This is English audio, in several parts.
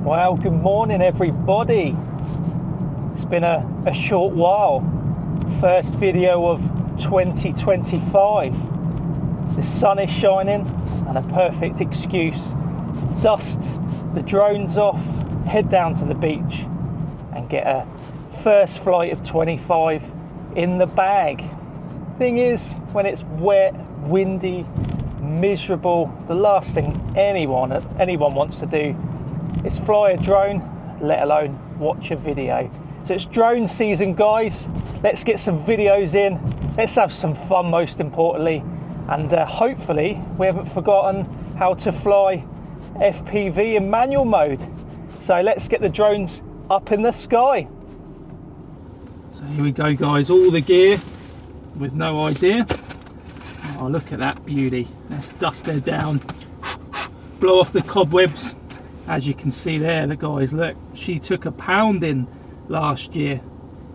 Well, good morning everybody. It's been a short while. First video of 2025. The sun is shining and a perfect excuse to dust the drones off, head down to the beach and get a first flight of 25 in the bag. Thing is, when it's wet, windy, miserable, the last thing anyone wants to do is fly a drone, let alone watch a video. So it's drone season, guys. Let's get some videos in. Let's have some fun, most importantly. And hopefully we haven't forgotten how to fly FPV in manual mode. So let's get the drones up in the sky. So here we go, guys. All the gear with no idea. Oh, look at that beauty. Let's dust her down. Blow off the cobwebs. As you can see there, the guys, look, she took a pounding last year.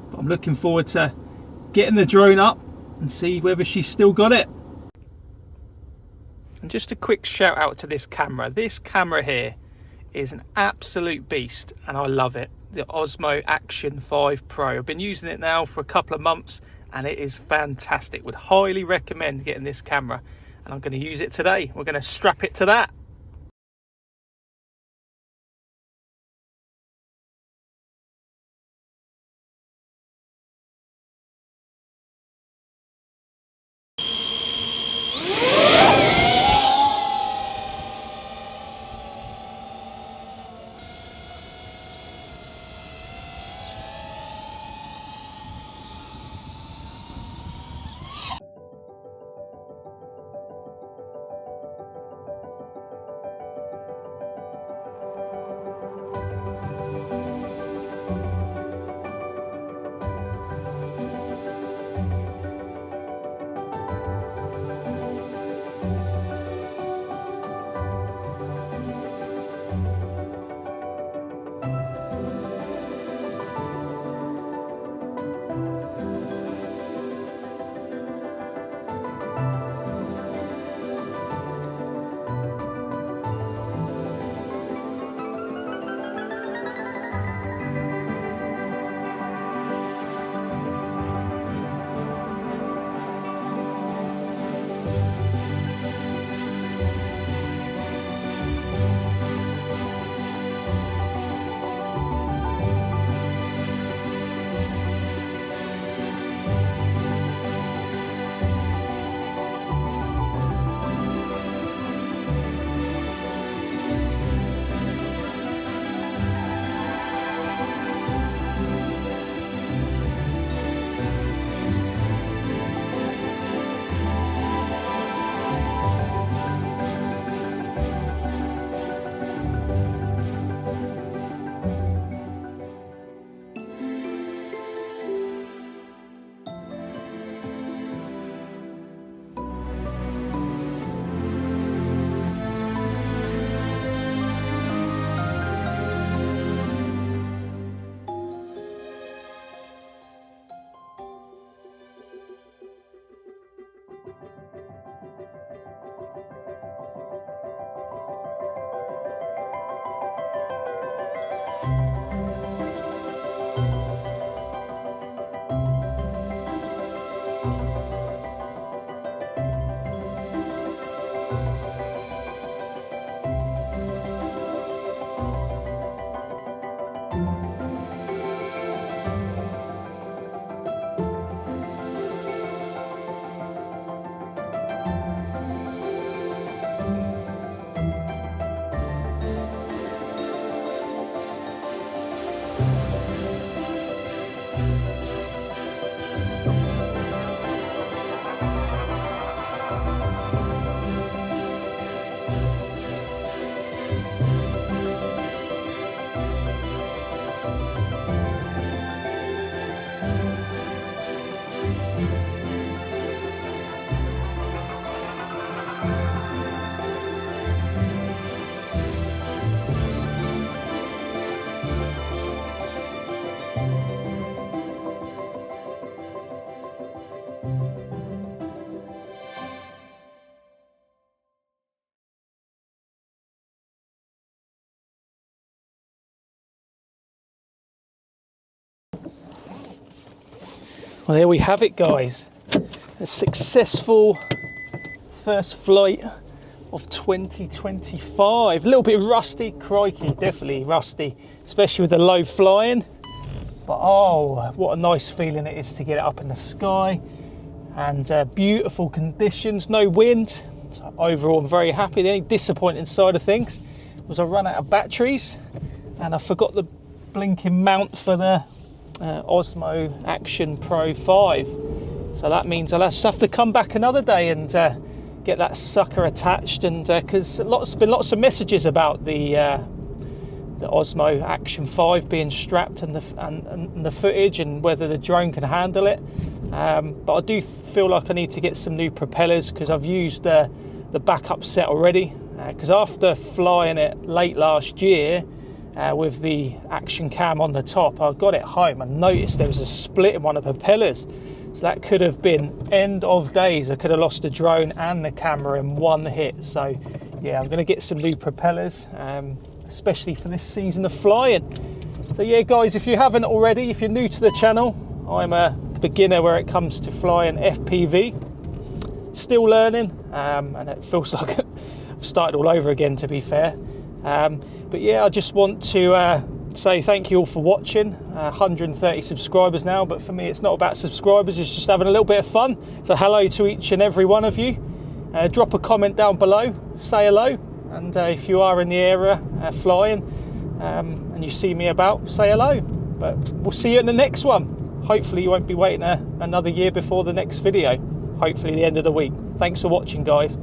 But I'm looking forward to getting the drone up and see whether she's still got it. And just a quick shout out to this camera. This camera here is an absolute beast and I love it. The Osmo Action 5 Pro. I've been using it now for a couple of months and it is fantastic. Would highly recommend getting this camera and I'm going to use it today. We're going to strap it to that. Well, there we have it, guys. A successful first flight of 2025. A little bit rusty, crikey, definitely rusty, especially with the low flying. But oh, what a nice feeling it is to get it up in the sky, and beautiful conditions, no wind. So overall, I'm very happy. The only disappointing side of things was I ran out of batteries, and I forgot the blinking mount for the Osmo Action Pro 5. So that means I'll just have to come back another day and get that sucker attached. And because been lots of messages about the Osmo Action 5 being strapped and the footage and whether the drone can handle it. But I do feel like I need to get some new propellers, because I've used the backup set already. Because after flying it late last year with the Action Cam on the top, I got it home and noticed there was a split in one of the propellers. So that could have been end of days. I could have lost the drone and the camera in one hit. So yeah, I'm going to get some new propellers, especially for this season of flying. So yeah, guys, if you haven't already, if you're new to the channel, I'm a beginner where it comes to flying FPV. Still learning, and it feels like I've started all over again, to be fair. But yeah, I just want to say thank you all for watching. 130 subscribers now, but for me it's not about subscribers, it's just having a little bit of fun. So hello to each and every one of you. Drop a comment down below, say hello, and if you are in the area flying and you see me about, say hello. But we'll see you in the next one. Hopefully you won't be waiting another year before the next video. Hopefully the end of the week. Thanks for watching, guys.